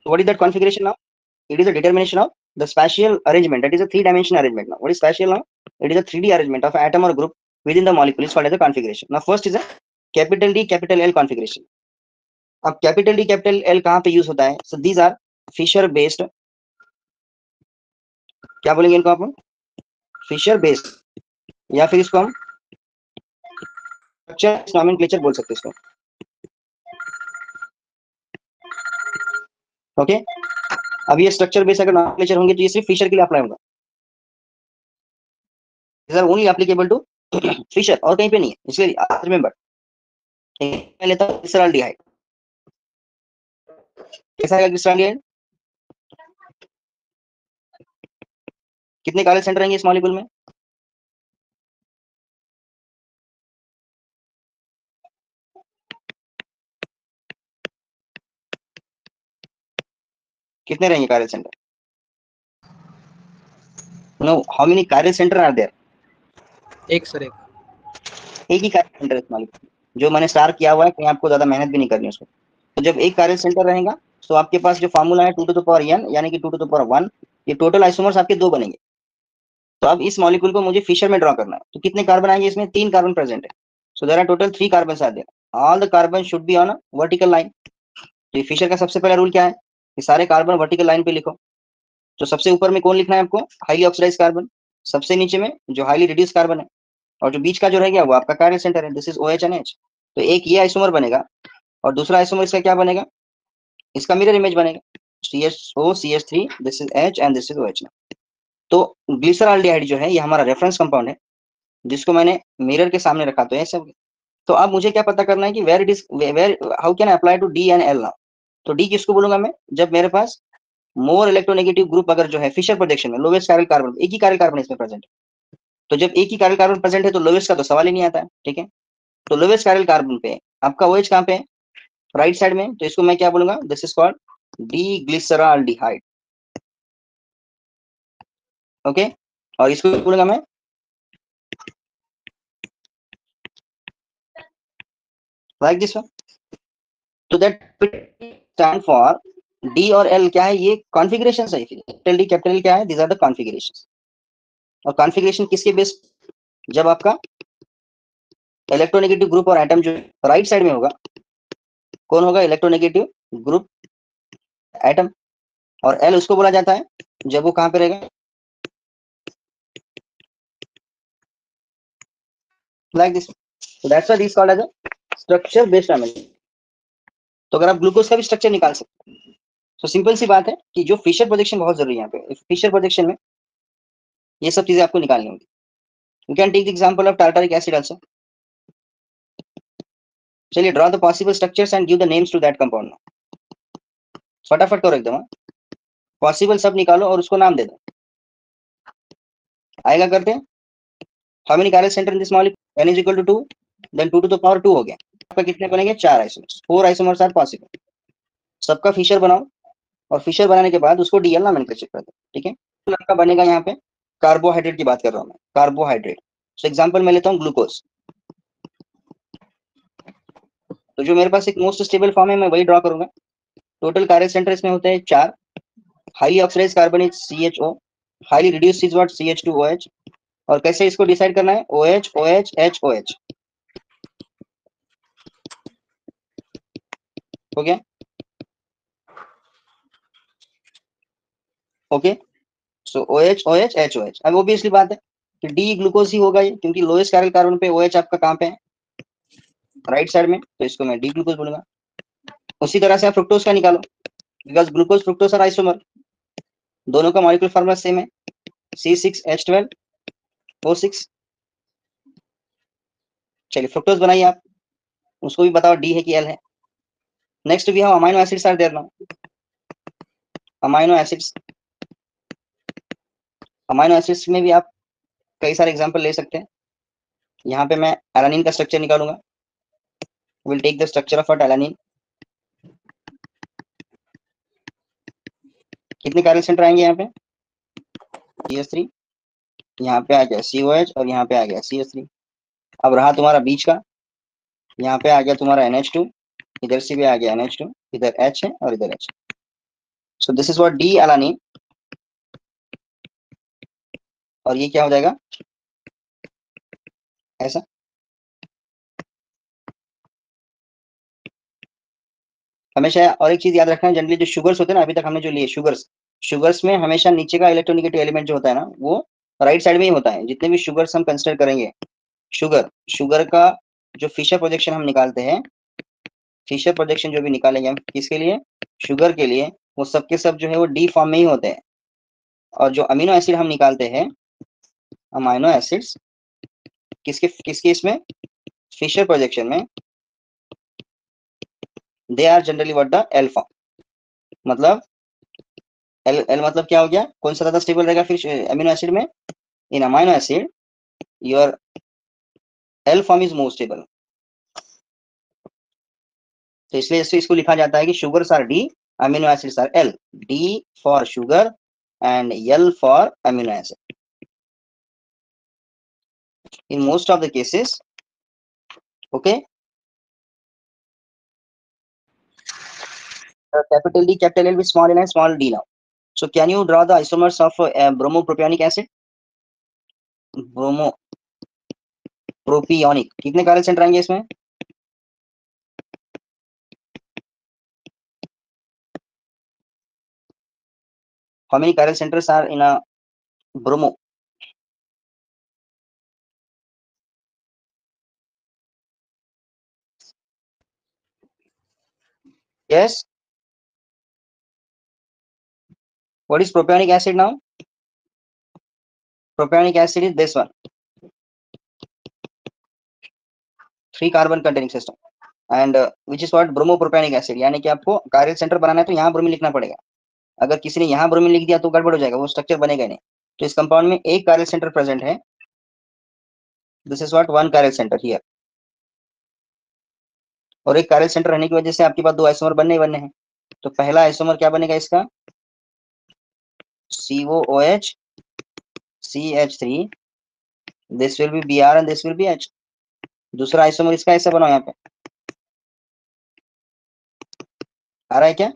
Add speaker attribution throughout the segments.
Speaker 1: What is that configuration now? It is a determination of the spatial arrangement. That is a three-dimensional arrangement. Now, what is spatial now? It is a 3D arrangement of atom or group within the molecule is called as a configuration. Now, first is a capital D, capital L configuration. अब capital D, capital L कहाँ पे use होता है? So these are Fisher based. क्या बोलेंगे इनको आप? Fisher based या फिर इसको हम स्ट्रक्चर नॉमेनक्लेचर बोल सकते हैं इसको. ओके, अब ये स्ट्रक्चर बेस अगर नॉमेनक्लेचर होंगे तो ये सिर्फ फिशर के लिए अप्लाई होगा. These are only applicable to Fisher और कहीं पे नहीं है. इसलिए रिमेंबर मैं लेता हूँ ग्लिसरॉल्डिहाइड. कैसा है ग्लिसरॉल्डिहाइड? कितने काले सेंटर रहेंगे इस मॉलिक्यूल में? कितने रहेंगे काले सेंटर? नो, हाउ मेनी काले सेंटर आर देयर?
Speaker 2: एक सर,
Speaker 1: एक ही काले सेंटर इस मॉलिक्यूल जो मैंने स्टार किया हुआ है, कहीं आपको ज्यादा मेहनत भी नहीं करनी उसको. तो जब एक काले सेंटर रहेगा तो आपके पास जो फार्मूला है 2 to the power n यानी कि 2 to the power 1, ये टोटल आइसोमर्स आपके 2 बनेंगे. तो अब इस मॉलिक्यूल को मुझे फिशर में ड्रॉ करना है. तो कितने कार्बन आएंगे इसमें? 3 कार्बन प्रेजेंट है. So there are total 3 carbon are there. All the carbon should be on a vertical line. तो फिशर का सबसे पहला रूल क्या है? कि सारे कार्बन वर्टिकल लाइन पे लिखो. तो सबसे ऊपर में कौन लिखना है आपको? Highly oxidised carbon. सबसे नीचे में जो हाईली रिड्यूस कार्बन है, और जो बीच का जो रह गया वो आपका कार्बन सेंटर है. This is OH NH. तो एक ये आइसोमर बनेगा और दूसरा आइसोमर इसका क्या बनेगा? इसका मिरर इमेज बनेगा. CHO CH3, this is H and this is OH. तो ग्लिसरॉल्डिहाइड जो है ये हमारा रेफरेंस कंपाउंड है जिसको मैंने मिरर के सामने रखा. तो ऐसे. तो अब मुझे क्या पता करना है कि where it is, where how can I apply to D and L now? तो डी किसको बोलूंगा मैं? जब मेरे पास मोर इलेक्ट्रोनेगेटिव ग्रुप अगर जो है फिशर प्रोजेक्शन में लोवेस्ट कैरल कार्बन, एक ही कैरल कार्बन इसमें प्रेजेंट है. तो जब एक ही कैरल कार्बन प्रेजेंट है तो लोवेस्ट का तो सवाल ही नहीं आता है. ठीक है, तो लोवेस्ट कैरल कार्बन पे आपका OH कहाँ पे है? राइट साइड में. तो इसको मैं क्या बोलूंगा? This is called D glyceraldehyde. Okay, और इसको बोलूंगा मैं लाइक दिस वन. तो दैट स्टैंड फॉर डी और एल क्या है? ये कॉन्फ़िगरेशन है. कैपिटल डी कैपिटल क्या है? These are the configurations. और कॉन्फ़िगरेशन किसके बेस? जब आपका इलेक्ट्रोनेगेटिव ग्रुप और एटम जो राइट साइड में होगा, कौन होगा? Electronegative group atom. और एल उसको बोला जाता है जब वो कहां पे रहेगा? Like this. so that's why this called as a structure based analogy. तो अगर आप ग्लूकोज का भी स्ट्रक्चर निकाल सकते हैं. तो सिंपल सी बात है कि जो फिशर प्रोजेक्शन बहुत जरूरी है यहाँ पे. फिशर प्रोजेक्शन में ये सब चीजें आपको निकालनी होंगी. You can take the example of tartaric acid also. चलिए, draw the possible structures and give the names to that compound. फटाफट करो एकदम. पॉसिबल सब निकालो और उसको नाम दे दो. आएगा करते हैं. How many chiral centre in this molecule? n is equal to 2, then 2 to the power 2 हो गया. आपका कितने बनेंगे? 4 आइसोमर्स. 4 isomers are possible. सबका फिशर बनाओ और फिशर बनाने के बाद उसको DL नॉमेनक्लेचर कर दो. ठीक है, तो लड़का बनेगा यहाँ पे. कार्बोहाइड्रेट की बात कर रहा हूँ मैं. कार्बोहाइड्रेट. सो एग्जांपल मैं लेता हूँ ग्लूकोज. तो जो मेरे पास एक मोस्ट स्टेबल फॉर्म है मैं वही ड्रॉ करूंगा. टोटल कैरल सेंटर इसमें होते हैं 4. Highly oxidised carbon is CHO. Highly reduced is what? CH2OH. और कैसे इसको डिसाइड करना है? OH OH H OH. हो गया. ओके, सो OH OH H OH. अब ऑब्वियसली बात है कि डी ग्लूकोज ही होगा ये, क्योंकि लोएस्ट कैरल कार्बन पे OH आपका कहाँ पे है? राइट साइड में. तो इसको मैं डी ग्लूकोज बोलूंगा. उसी तरह से आप फ्रुक्टोज का निकालो, because glucose fructose are isomer. दोनों का मॉलिक्यूलर फार्मूला सेम है, C6H12O6. चलिए फ्रुक्टोज बनाइए आप. उसको भी बताओ डी है कि एल है. Next we have amino acids are there now. Amino acids. Amino acids में भी आप कई सारे एग्जांपल ले सकते हैं. यहाँ पे मैं एलानिन का स्ट्रक्चर निकालूंगा. Will take the structure of alanine. कितने कैरल सेंटर आएंगे यहाँ पे? CH3. यहाँ पे आ गया COH और यहाँ पे आ गया CH3. अब रहा तुम्हारा बीच का. यहाँ पे आ गया तुम्हारा NH2. इधर से भी आ गया NH2. इधर H है और इधर H. So this is what D alanine, और ये क्या हो जाएगा ऐसा। हमेशा और एक चीज याद रखना, जनरली जो शुगर्स होते हैं ना, अभी तक हमने जो लिए शुगर्स, शुगर्स में हमेशा नीचे का इलेक्ट्रोनेगेटिव एलिमेंट जो होता है ना, वो राइट साइड में ही होता है। जितने भी शुगर्स हम कंसिडर करेंगे, शुगर शुगर का जो फिशर प्रोजेक्शन हम निकालते हैं, फिशर प्रोजेक्शन जो भी निकालेंगे हम किसके लिए, शुगर के लिए, वो सब के सब जो है वो डी फॉर्म में ही होते हैं। और जो अमीनो एसिड हम निकालते हैं, अमीनो एसिड्स किसके किसके इसमें, फिशर प्रोजेक्शन में, they are generally what the L form. मतलब एल एल मतलब क्या हो गया, कौन सा ज्यादा स्टेबल रहेगा फिर अमीनो एसिड में, in amino acid your L form is more stable. तो इसलिए इसको लिखा जाता है कि sugars are D, amino acids are L, D for sugar and L for amino acid. In most of the cases, okay, capital D, capital L with small n and small d now. So can you draw the isomers of bromopropionic acid? ब्रोमोप्रोपियोनिक, कितने कार्य centre आएंगे इसमें? How many chiral centers are in a bromo? Yes. What is propionic acid now? Propionic acid is this one, 3 carbon containing system, and which is what bromopropionic acid। यानी कि आपको chiral center बनाना है तो यहाँ bromine लिखना पड़ेगा। अगर किसी ने यहाँ ब्रोमीन लिख दिया तो गड़बड़ हो जाएगा, वो स्ट्रक्चर बनेगा नहीं। तो इस कंपाउंड में एक chiral center प्रेजेंट है। This is what one chiral center here. और एक chiral center रहने की वजह से आपके पास दो आइसोमर बनने ही बनने हैं। तो पहला आइसोमर क्या बनेगा इसका, COOH CH3, this will be Br and this will be H। दूसरा आइसोमर इसका ऐसा बनाओ, यहाँ पे आ रहा है क्या?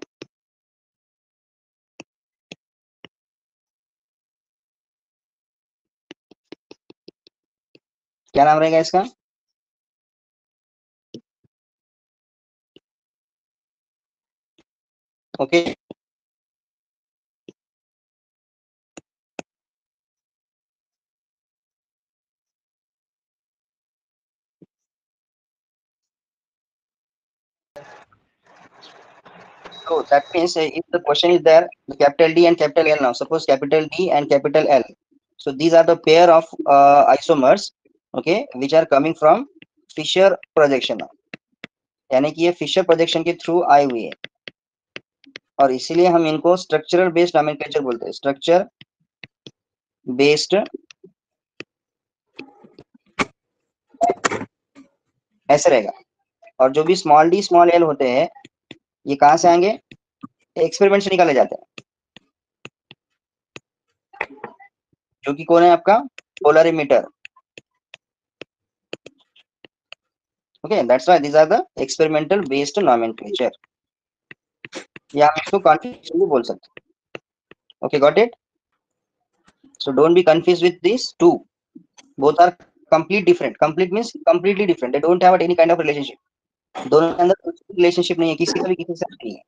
Speaker 1: क्या नाम रहेगा इसका? Okay, so that means if the question is there, the capital D and capital L now. Suppose capital D and capital L. So these are the pair of isomers, okay, which are coming from Fisher projection now. यानी कि ये Fisher projection के through आए हुए है, और इसीलिए हम इनको स्ट्रक्चरल बेस्ड नोमेनक्लेचर बोलते हैं। स्ट्रक्चर बेस्ड ऐसे रहेगा। और जो भी स्मॉल डी स्मॉल एल होते हैं, ये कहाँ से आएंगे, एक्सपेरिमेंट से निकाले जाते हैं, जो कि कौन है आपका, polarimeter. Okay, that's why these are the experimental based nomenclature, या हम इसको कॉन्फिगरेशन भी बोल सकते हैं। Okay, got it. So don't be confuse with this two, both are complete different. Complete means completely different, they don't have any kind of relationship. दोनों के अंदर कुछ रिलेशनशिप नहीं है, किसी का भी किसी से नहीं है।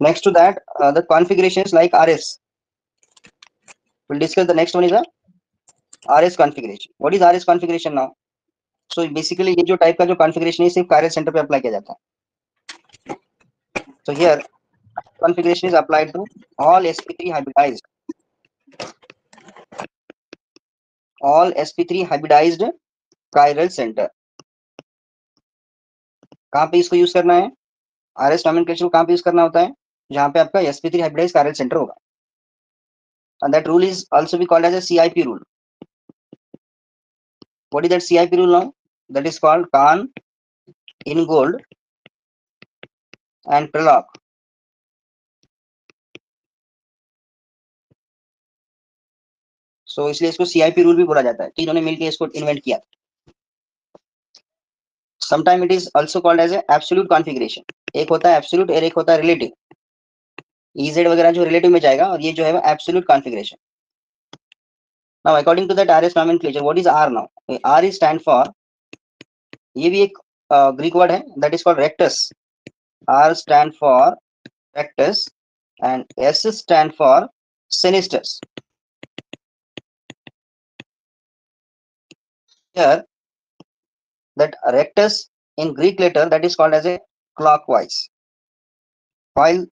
Speaker 1: Next to that, the configurations like RS. We'll discuss the next one is the RS configuration. What is RS configuration now? So basically ये जो टाइप का जो configuration है सिर्फ कार्य सेंटर पे अप्लाई किया जाता है। So here configuration is applied to all sp3 hybridized, all sp3 hybridized chiral center। कहाँ पे इसको यूज करना है, RS नोमेनक्लेचर को कहाँ पे यूज करना होता है, जहाँ पे आपका sp3 hybridized chiral center होगा। And that rule is also be called as a CIP rule. What is that CIP rule now? That is called Kahn, Ingold and Prelog। सो इसलिए इसको CIP रूल भी बोला जाता है। तीनों ने मिलकर इसको इन्वेंट किया। Sometime it is also called as absolute configuration. एक होता है एब्सोल्यूट और एक होता है रिलेटिव। EZ वगैरह जो रिलेटिव में जाएगा और ये जो है वो absolute configuration. Now according to that RS nomenclature, what is R now? R is stand for, ये भी एक ग्रीक वर्ड है, that is called rectus. R stand for rectus and S stand for sinisters. Here, that rectus in Greek letter that is called as a clockwise, while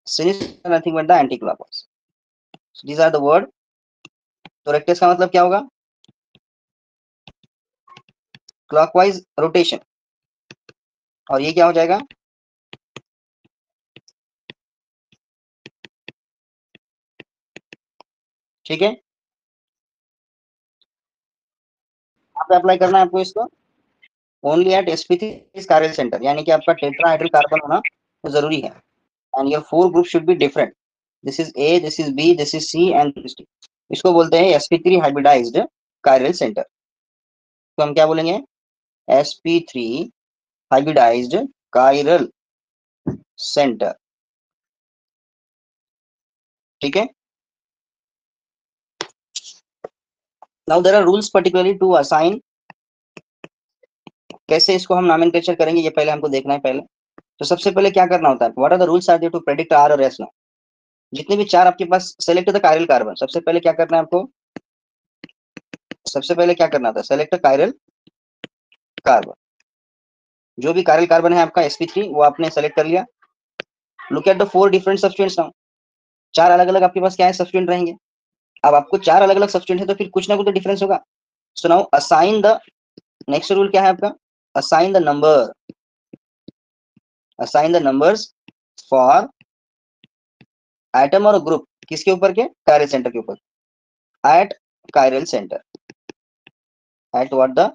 Speaker 1: sinister is nothing but the anti-clockwise. So these are the word. तो rectus का मतलब क्या होगा? Clockwise rotation. और ये क्या हो जाएगा? ठीक है, आप अप्लाई करना है आपको इसको only eight sp3 chiral center, यानी कि आपका टेट्राहाइड्रल कार्बन होना तो जरूरी है। And your 4 group should be different. This is A, this is B, this is C and this D। इसको बोलते हैं sp3 हाइब्रिडाइज्ड कायरल सेंटर। तो हम क्या बोलेंगे? sp3 hybridised chiral centre. ठीक है, now there are rules particularly to assign. कैसे इसको हम नॉमेनक्लेचर करेंगे ये पहले हमको देखना है पहले। तो सबसे पहले क्या करना होता है, what are the rules are there to predict R और S नाउ। जितने भी चार आपके पास, सेलेक्ट द कायरल कार्बन। सबसे पहले क्या करना है आपको? सबसे पहले क्या करना था? Select chiral carbon. जो भी कायरल कार्बन है आपका sp3 वो आपने सेलेक्ट कर लिया। Look at the 4 different substituents now. चार अलग अलग आपके पास क्या है? सब्स्टिट्यूएंट रहेंगे। अब आपको चार अलग अलग सब्स्टिट्यूएंट है तो फिर कुछ ना कुछ तो डिफरेंस होगा। So now assign the, next rule क्या है आपका? Assign the number, assign the numbers for atom और ग्रुप। किसके ऊपर के? कायरल सेंटर के ऊपर। At chiral centre, at what? The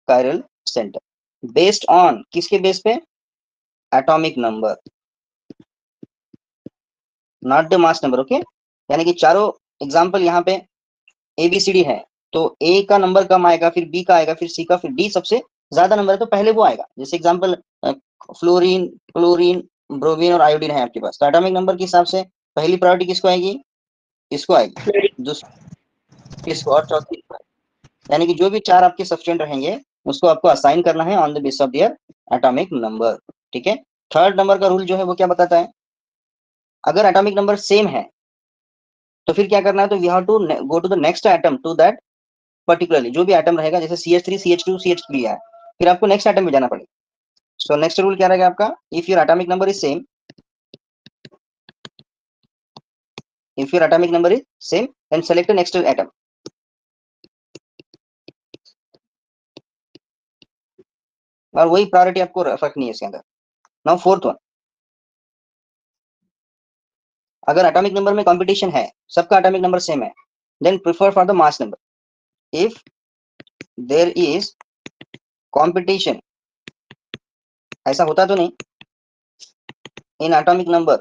Speaker 1: chiral centre. Based on, किसके बेस पे? Atomic number, not the mass number. Okay, यानी कि चारों एग्जांपल यहाँ पे ABCD है, तो A का नंबर कम आएगा, फिर B का आएगा, फिर C का, फिर D सबसे ज्यादा नंबर है तो पहले वो आएगा। जैसे एग्जांपल फ्लोरीन, क्लोरीन, ब्रोमीन और आयोडीन है आपके पास, तो एटॉमिक नंबर के हिसाब से पहली प्रायोरिटी किसको आएगी? इसको आएगी, दूसरी इसको, और चौथी इसको। यानी कि जो भी चार आपके सब्स्टिट्यूएंट रहेंगे उसको आपको असाइन करना है on the base of their atomic number. ठीक है, थर्ड नंबर का रूल जो है वो क्या बताता है? अगर एटॉमिक नंबर सेम है तो फिर क्या करना है? तो we have to go to the next atom to that particularly. जो भी एटम रहेगा, जैसे CH3 CH2 CH3 है, फिर आपको नेक्स्ट एटम में जाना पड़ेगा। सो नेक्स्ट रूल क्या रहेगा आपका? If your atomic number is same, if your atomic number is same then select the next atom। और वही प्रायोरिटी आपको रखनी है इसके अंदर। नाउ फोर्थ वन, अगर एटॉमिक नंबर में कंपटीशन है, सबका एटॉमिक नंबर सेम है, then prefer for the mass number. If there is competition, ऐसा होता तो नहीं, in atomic number,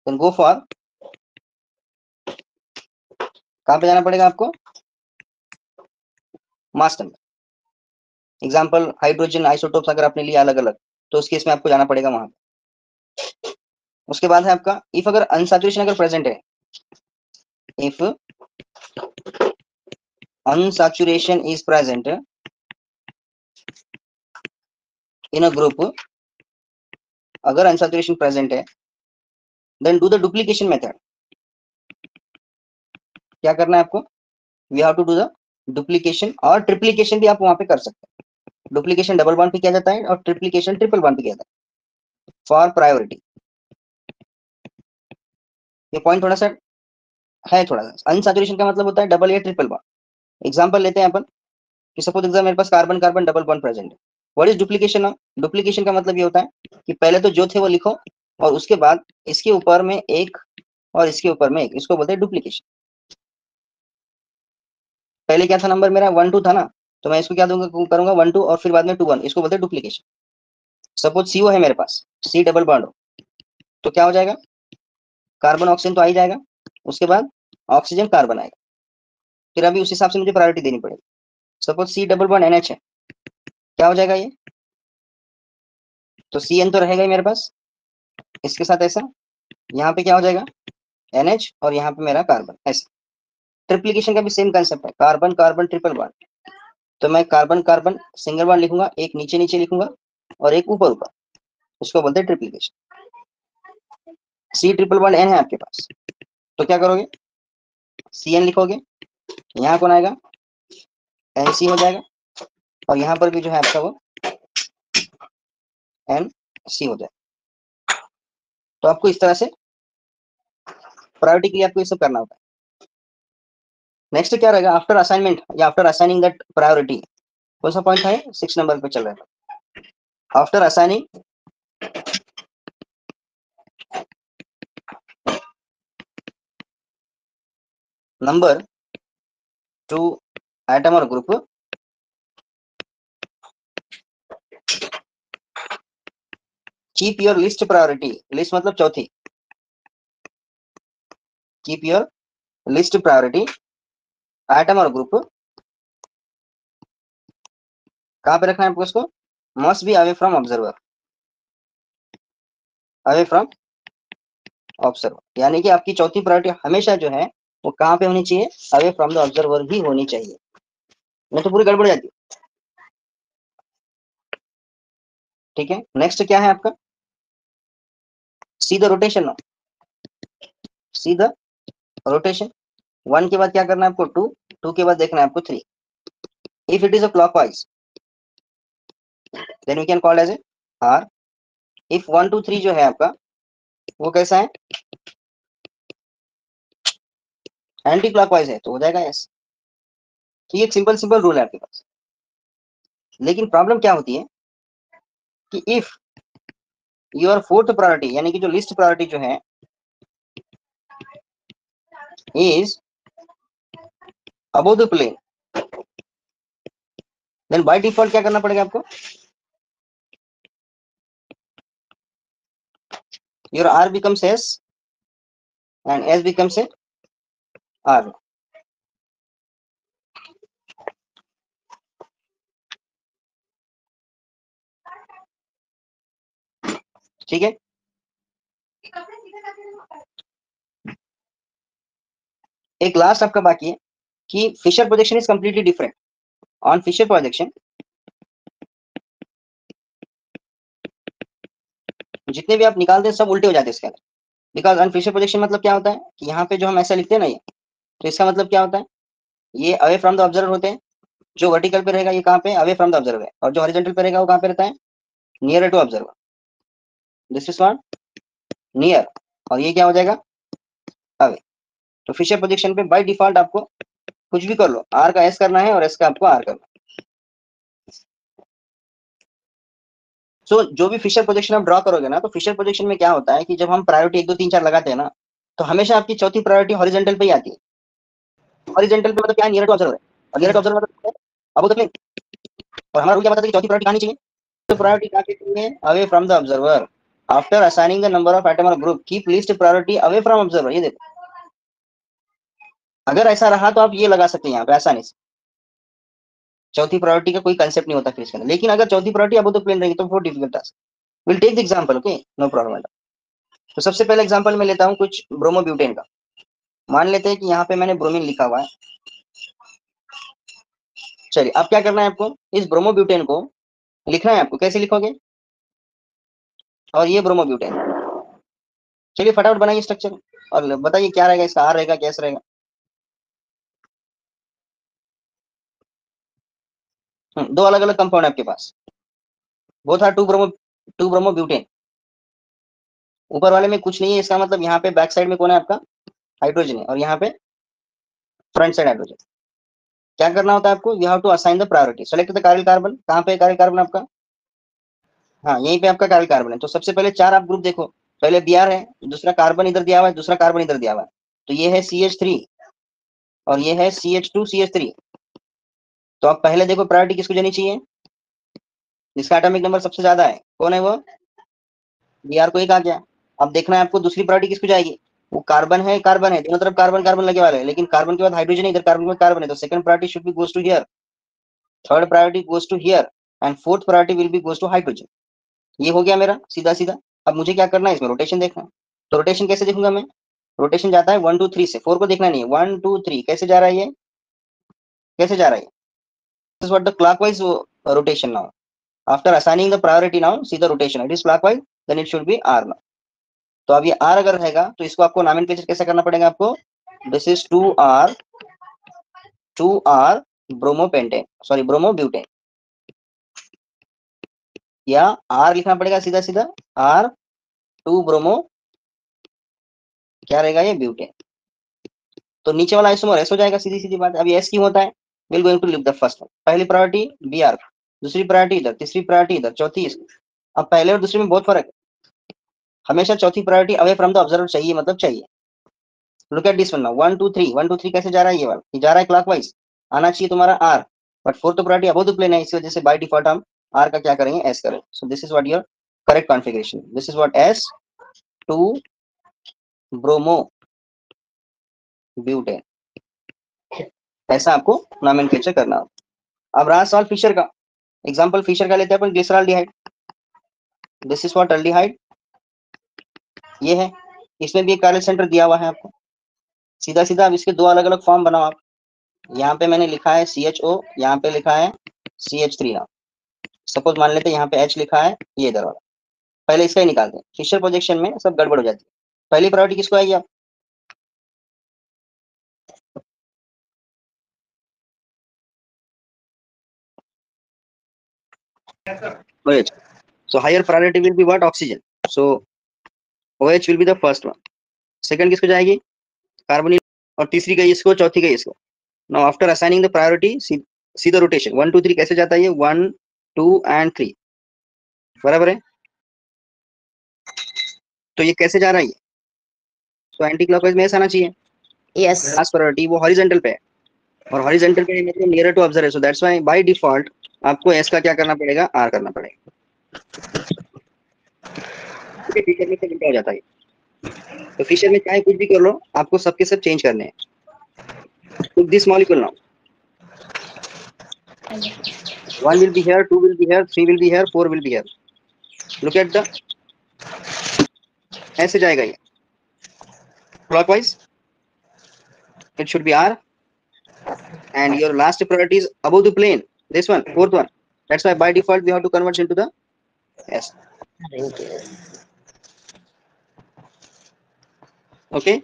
Speaker 1: then go for, कहां पे जाना पड़ेगा आपको? Mass number. Example hydrogen isotopes अगर आपने लिया अलग अलग, तो उस केस में आपको जाना पड़ेगा वहां। उसके बाद है आपका, इफ अगर अनसैचुरेशन अगर प्रेजेंट है, if unsaturation is present in a group, अगर अनसैचुरेशन प्रेजेंट है, then do the duplication method. क्या करना है आपको? We have to do the duplication, और ट्रिप्लीकेशन भी आप वहां पे कर सकते हैं। डुप्लीकेशन डबल बॉन्ड पे किया जाता है और ट्रिप्लीकेशन ट्रिपल बॉन्ड पे किया जाता है फॉर प्रायोरिटी। ये पॉइंट थोड़ा सा है, थोड़ा सा अनसैचुरेशन का मतलब होता है डबल या ट्रिपल बॉन्ड। एग्जांपल लेते हैं अपन कि सपोज एग्जाम मेरे पास carbon carbon double bond present है। What is duplication? डुप्लीकेशन का मतलब ये होता है कि पहले तो जो थे वो लिखो और उसके बाद इसके ऊपर में एक और इसके ऊपर में एक, इसको बोलते हैं डुप्लीकेशन। पहले क्या था नंबर मेरा? 1 2 था ना, तो मैं इसको क्या दूंगा, करूंगा 1 2 और फिर बाद में 2 1, इसको बोलते हैं डुप्लीकेशन। सपोज CO है मेरे पास, C डबल बॉन्ड हो, तो क्या हो जाएगा? कार्बन ऑक्सीजन तो आ ही जाएगा, उसके बाद ऑक्सीजन कार्बन आएगा, फिर अभी उस हिसाब से मुझे प्रायोरिटी देनी पड़ेगी। Suppose C double bond NH है, क्या हो जाएगा ये? तो CN तो रहेगा ही मेरे पास, इसके साथ ऐसा, यहाँ पे क्या हो जाएगा NH, और यहाँ पे मेरा कार्बन। ऐसा ट्रिप्लिकेशन का भी सेम कंसेप्ट है, कार्बन कार्बन ट्रिपल बॉन्ड। तो मैं कार्बन कार्बन सिंगल बॉन्ड लिखूंगा, एक नीचे नीचे लिखूंगा और एक ऊपर ऊपर, उसको बोलते हैं ट्रिप्लिकेशन। C ट्रिपल बॉन्ड N है आपके पास, तो क्या करोगे, CN लिखोगे, यहाँ कौन आएगा, NC हो जाएगा, और यहाँ पर भी जो है आपका वो NC हो जाएगा। तो आपको इस तरह से प्रायोरिटी के लिए आपको ये सब करना होता है। नेक्स्ट क्या रहेगा, आफ्टर असाइनमेंट या आफ्टर असाइनिंग दैट प्रायोरिटी, कौन सा पॉइंट है, 6 नंबर पे चल रहा है। After assigning number to atom और group, keep your list priority, list मतलब चौथी, keep your list priority atom और ग्रुप, कहां पे रखना है आपको इसको, must be away from observer, away from observer, यानी कि आपकी चौथी प्रायोरिटी हमेशा जो है वो कहां पे होनी चाहिए, अवे फ्रॉम द ऑब्जर्वर ही होनी चाहिए, नहीं तो पूरी गड़बड़ जाती है। ठीक है, नेक्स्ट क्या है आपका, सी the rotation, C the rotation. 1 के बाद क्या करना है आपको 2, 2 के बाद देखना है आपको 3। If it is a clockwise then we can call as a R. If 1 2 3 जो है आपका वो कैसा है, एंटी क्लॉकवाइज है, तो हो जाएगा एस। तो ये एक सिंपल सिंपल रूल है आपके पास। लेकिन प्रॉब्लम क्या होती है कि इफ योर फोर्थ प्रायोरिटी यानी कि जो लिस्ट प्रायोरिटी जो है is above the plane, then by default क्या करना पड़ेगा आपको, your R becomes S and S becomes a R. ठीक है, एक लास्ट आपका बाकी है कि Fischer projection is completely different. On Fischer projection जितने भी आप निकालते हैं सब उल्टे हो जाते हैं इसके अंदर, बिकॉज ऑन फिशर प्रोजेक्शन मतलब क्या होता है कि यहाँ पे जो हम ऐसा लिखते हैं ना ये, तो इसका मतलब क्या होता है, ये अवे फ्रॉम द ऑब्जर्वर होते हैं, जो वर्टिकल पे रहेगा ये कहाँ पे, अवे फ्रॉम द ऑब्जर्वर है, और जो हॉरिजॉन्टल पे रहेगा वो कहाँ पे रहता है, near to observer, this is not near, और ये क्या हो जाएगा अवे। तो फिशर प्रोजेक्शन पे बाय डिफॉल्ट आपको कुछ भी कर लो, आर का एस करना है और एस का आपको आर करना है। सो जो भी फिशर प्रोजेक्शन आप ड्रॉ करोगे ना, तो फिशर प्रोजेक्शन में क्या होता है कि जब हम प्रायोरिटी 1 2 3 4 लगाते हैं ना, तो हमेशा आपकी चौथी प्रायोरिटी हॉरिजॉन्टल पे ही आती है। हॉरिजॉन्टल पे मतलब क्या है, नियर टू ऑब्जर्वर है, और नियर टू ऑब्जर्वर मतलब अब तक नहीं, और हमारा रूल क्या बताता है कि चौथी प्रायोरिटी कहां चाहिए, तो प्रायोरिटी कहां चाहिए, away from the observer. After assigning the number of atom और group keep list priority away from observer. ये देखो, अगर ऐसा रहा तो आप ये लगा सकते हैं यहाँ पे आसानी से, चौथी प्रायोरिटी का कोई कंसेप्ट नहीं होता फिर इसके अंदर। लेकिन अगर चौथी प्रायोरिटी अब तो प्लेन रहेगी तो बहुत difficult task. Will take the example, okay, no problem. तो सबसे पहले एग्जांपल मैं लेता हूँ कुछ ब्रोमोब्यूटेन का। मान लेते हैं कि यहाँ पे मैंने ब्रोमीन लिखा हुआ है। चलिए अब क्या करना है आपको, इस ब्रोमोब्यूटेन को लिखना है आपको, कैसे लिखोगे, और ये ब्रोमोब्यूटेन। चलिए फटाफट बनाइए स्ट्रक्चर और बताइए क्या रहेगा, इसका आर रहेगा कैसे रहेगा। दो अलग अलग कंपाउंड है आपके पास, वो था टू ब्रोमोब्यूटेन। ऊपर वाले में कुछ नहीं है, इसका मतलब यहाँ पे बैक साइड में कौन है आपका, हाइड्रोजन है, और यहाँ पे फ्रंट साइड हाइड्रोजन। क्या करना होता है आपको, you have to assign the priority, select the chiral carbon. कहाँ पे कारिल कार्बन आपका, हाँ यहीं पे आपका कारिल कार्बन है। तो सबसे पहले 4 आप ग्रुप देखो, पहले Br है, दूसरा कार्बन इधर दिया हुआ है, दूसरा कार्बन इधर दिया हुआ है, तो ये है CH3 और ये है CH2 CH3। तो आप पहले देखो प्रायोरिटी किसको देनी चाहिए, जिसका एटॉमिक नंबर सबसे ज्यादा है, कौन है वो, Br को ही कहा गया। अब देखना है आपको दूसरी प्रायोरिटी किसको जाएगी, वो कार्बन है, दोनों तरफ कार्बन कार्बन लगे वाले हैं, लेकिन कार्बन के बाद हाइड्रोजन है, इधर कार्बन के बाद कार्बन है, तो second priority should be goes to here. Third priority goes to here and fourth priority will be goes to hydrogen. ये हो गया मेरा सीधा सीधा। अब मुझे क्या करना है, इसमें रोटेशन देखना है। तो रोटेशन कैसे देखूंगा मैं, रोटेशन जाता है 1 2 3 से, 4 को देखना नहीं है, 1 2 3 कैसे जा रहा है, ये कैसे जा रहा है, this is what the clockwise rotation now. After assigning the priority now see the rotation, it is clockwise, then it should be R now. तो अब ये आर अगर रहेगा तो इसको आपको नॉमेनक्लेचर कैसे करना पड़ेगा आपको, this is 2R bromopentane, sorry bromobutane, या आर लिखना पड़ेगा सीधा सीधा, आर 2 ब्रोमो क्या रहेगा ये ब्यूटेन। तो नीचे वाला आइसोमर एस हो जाएगा, सीधी सीधी बात है। अब ये एस क्यों होता है, will going to leave the first one. पहली प्रायोरिटी बी आर, दूसरी प्रायोरिटी इधर, तीसरी प्रायोरिटी इधर, चौथी इसकी। अब पहले और दूसरे में बहुत फर्क है, हमेशा चौथी priority away from the observer चाहिए, मतलब चाहिए। Look at this one now, 1 2 3, 1 2 3 कैसे जा रहा है, ये वाला ये जा रहा है क्लॉकवाइज, आना चाहिए तुम्हारा R, but fourth priority above the plane है, इस वजह से बाय डिफॉल्ट हम आर का क्या करेंगे, एस करेंगे। So this is what your correct configuration, this is what S 2 bromo butane, ऐसा आपको नॉमेनक्लेचर करना होगा। अब रहा सवाल फिशर का, एग्जांपल फिशर का लेते हैं अपन, glyceraldehyde, this is what aldehyde, ये है, इसमें भी एक कार्य सेंटर दिया हुआ है आपको, सीधा सीधा। अब इसके दो अलग अलग फॉर्म बनाओ आप, यहाँ पे मैंने लिखा है CHO, यहाँ पे लिखा है CH3 नाउ। सपोज मान लेते हैं यहाँ पे H लिखा है, ये इधर वाला, पहले इसका ही निकालते हैं, फिशर प्रोजेक्शन में सब गड़बड़ हो जाती है। पहली प्रायोरिटी किसको आएगी आप, OH, so higher priority will be what, oxygen, so OH will be the first one। Second किसको जाएगी, कार्बोनिल, और तीसरी गई इसको, चौथी गई इसको। Now after assigning the priority C the rotation, 1 2 3 कैसे जाता है ये, 1 2 एंड 3, बराबर है। तो ये कैसे जा रहा है, तो एंटी क्लॉकवाइज में ऐसा आना चाहिए,
Speaker 3: यस
Speaker 1: लास्ट प्रायोरिटी वो हॉरिजॉन्टल पे है, और हॉरिजॉन्टल पे मतलब near to observer, so that's why by default आपको एस का क्या करना पड़ेगा, आर करना पड़ेगा। ठीक है, फिशर में से उल्टा हो जाता है, तो फिशर में चाहे कुछ भी कर लो, आपको सबके सब चेंज करने हैं। तो this molecule now, 1 will be here, 2 will be here, 3 will be here, 4 will be here, look at the, ऐसे जाएगा ये clockwise, it should be R, and your last priority is above the plane, this one, fourth one, that's why by default we have to convert into the S, okay।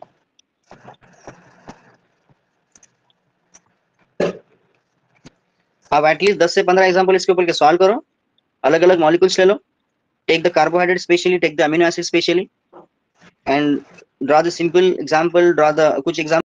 Speaker 1: अब at least 10 से 15 example इसके ऊपर के solve करो, अलग अलग molecules ले लो, take the carbohydrate specially, take the amino acid specially, and draw the simple example, draw the कुछ एग्जाम्पल